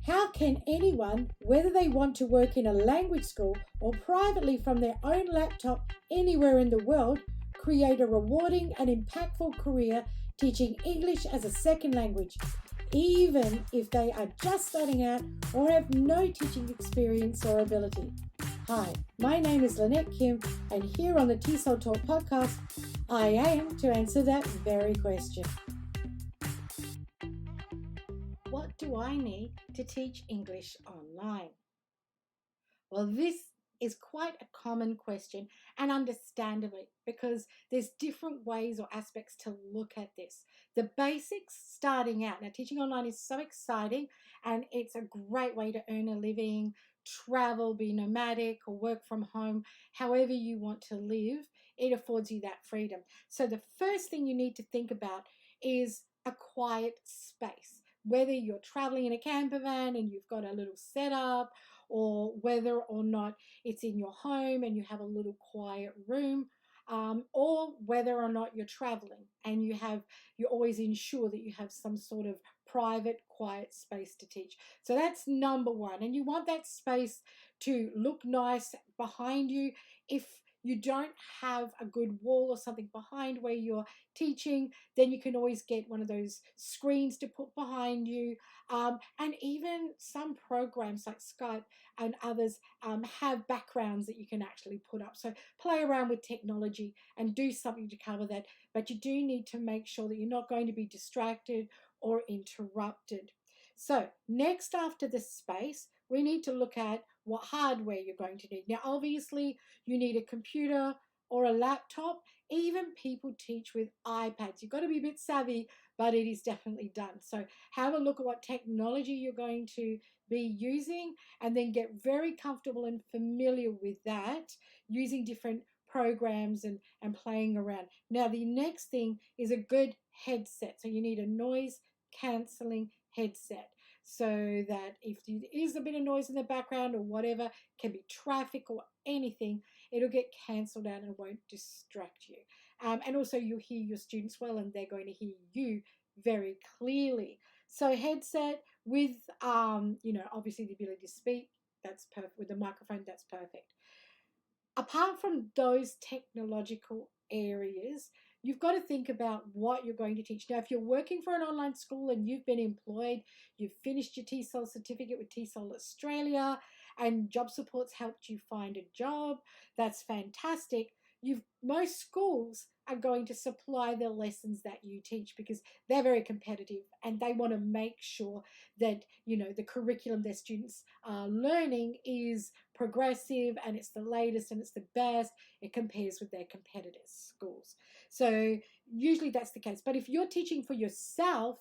How can anyone, whether they want to work in a language school or privately from their own laptop anywhere in the world, create a rewarding and impactful career teaching English as a second language, even if they are just starting out or have no teaching experience or ability? Hi, my name is Lynette Kim, and here on the TESOL Talk podcast, I aim to answer that very question. What do I need to teach English online? Well, this is quite a common question, and understandably, because there's different ways or aspects to look at this. The basics starting out. Now, teaching online is so exciting, and it's a great way to earn a living, travel, be nomadic, or work from home, however you want to live. It affords you that freedom. So the first thing you need to think about is a quiet space. Whether you're traveling in a camper van and you've got a little setup, or whether or not it's in your home and you have a little quiet room, or whether or not you're traveling and you always ensure that you have some sort of private, quiet space to teach. So that's number one. And you want that space to look nice behind you. If you don't have a good wall or something behind where you're teaching, then you can always get one of those screens to put behind you. And even some programs like Skype and others have backgrounds that you can actually put up. So play around with technology and do something to cover that. But you do need to make sure that you're not going to be distracted or interrupted. So next, after the space, we need to look at what hardware you're going to need. Now, obviously, you need a computer or a laptop. Even people teach with iPads. You've got to be a bit savvy, but it is definitely done. So have a look at what technology you're going to be using, and then get very comfortable and familiar with that, using different programs and playing around. Now, the next thing is a good headset. So you need a noise cancelling headset, so that if there is a bit of noise in the background or whatever, can be traffic or anything, it'll get cancelled out and won't distract you. And also you'll hear your students well, and they're going to hear you very clearly. So headset with, obviously the ability to speak, that's perfect. With the microphone, that's perfect. Apart from those technological areas, you've got to think about what you're going to teach. Now, if you're working for an online school and you've been employed, you've finished your TESOL certificate with TESOL Australia, and job support's helped you find a job, that's fantastic. Most schools are going to supply the lessons that you teach, because they're very competitive and they want to make sure that the curriculum their students are learning is progressive and it's the latest and it's the best. It compares with their competitors' schools. So usually that's the case. But if you're teaching for yourself,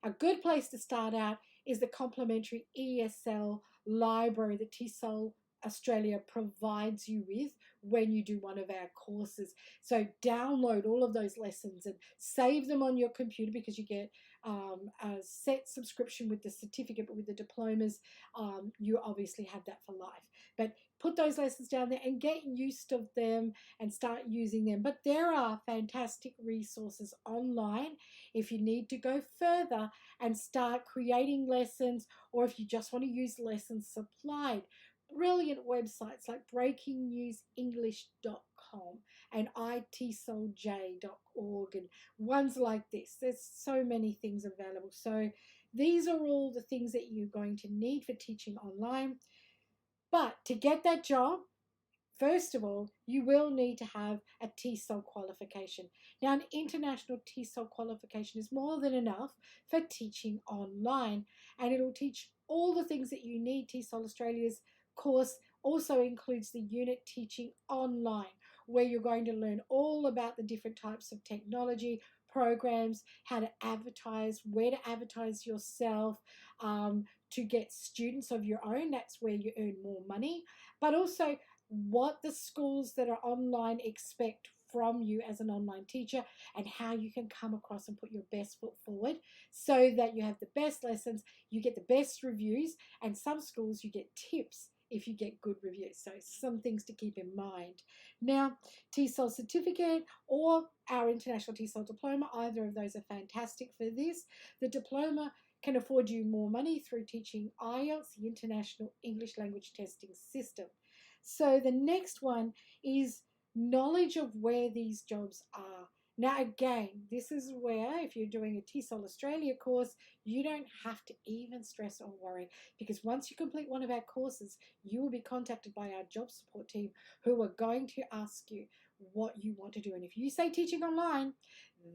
a good place to start out is the complimentary ESL library that TESOL Australia provides you with when you do one of our courses. So download all of those lessons and save them on your computer, because you get a set subscription with the certificate, but with the diplomas, you obviously have that for life. But put those lessons down there and get used to them and start using them. But there are fantastic resources online if you need to go further and start creating lessons, or if you just want to use lessons supplied. Brilliant websites like breakingnewsenglish.com and itesolj.org and ones like this. There's so many things available. So these are all the things that you're going to need for teaching online. But to get that job, first of all, you will need to have a TESOL qualification. Now, an international TESOL qualification is more than enough for teaching online, and it'll teach all the things that you need. TESOL Australia's course also includes the unit teaching online, where you're going to learn all about the different types of technology, programs, how to advertise, where to advertise yourself, to get students of your own. That's where you earn more money, but also what the schools that are online expect from you as an online teacher, and how you can come across and put your best foot forward so that you have the best lessons, you get the best reviews, and some schools you get tips if you get good reviews. So some things to keep in mind. Now, TESOL certificate or our international TESOL diploma, either of those are fantastic for this. The diploma can afford you more money through teaching IELTS, the International English Language Testing System. So the next one is knowledge of where these jobs are. Now, again, this is where if you're doing a TESOL Australia course, you don't have to even stress or worry, because once you complete one of our courses, you will be contacted by our job support team who are going to ask you what you want to do. And if you say teaching online,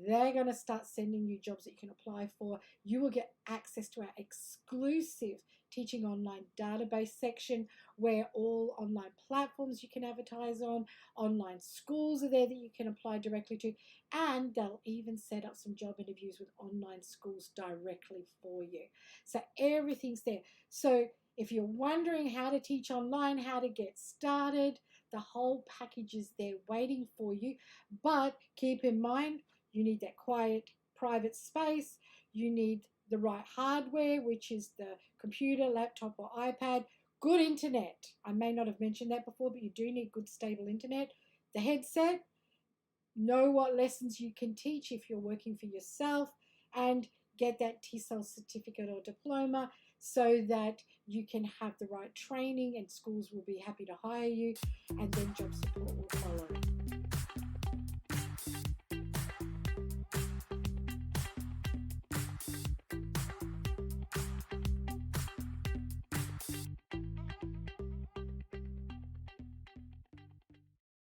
they're going to start sending you jobs that you can apply for. You will get access to our exclusive teaching online database section where all online platforms you can advertise on, online schools are there that you can apply directly to, and they'll even set up some job interviews with online schools directly for you. So everything's there. So if you're wondering how to teach online, how to get started, the whole package is there waiting for you. But keep in mind, you need that quiet, private space. You need the right hardware, which is the computer, laptop, or iPad. Good internet. I may not have mentioned that before, but you do need good, stable internet. The headset. Know what lessons you can teach if you're working for yourself, and get that TESOL certificate or diploma so that you can have the right training and schools will be happy to hire you, and then job support will follow.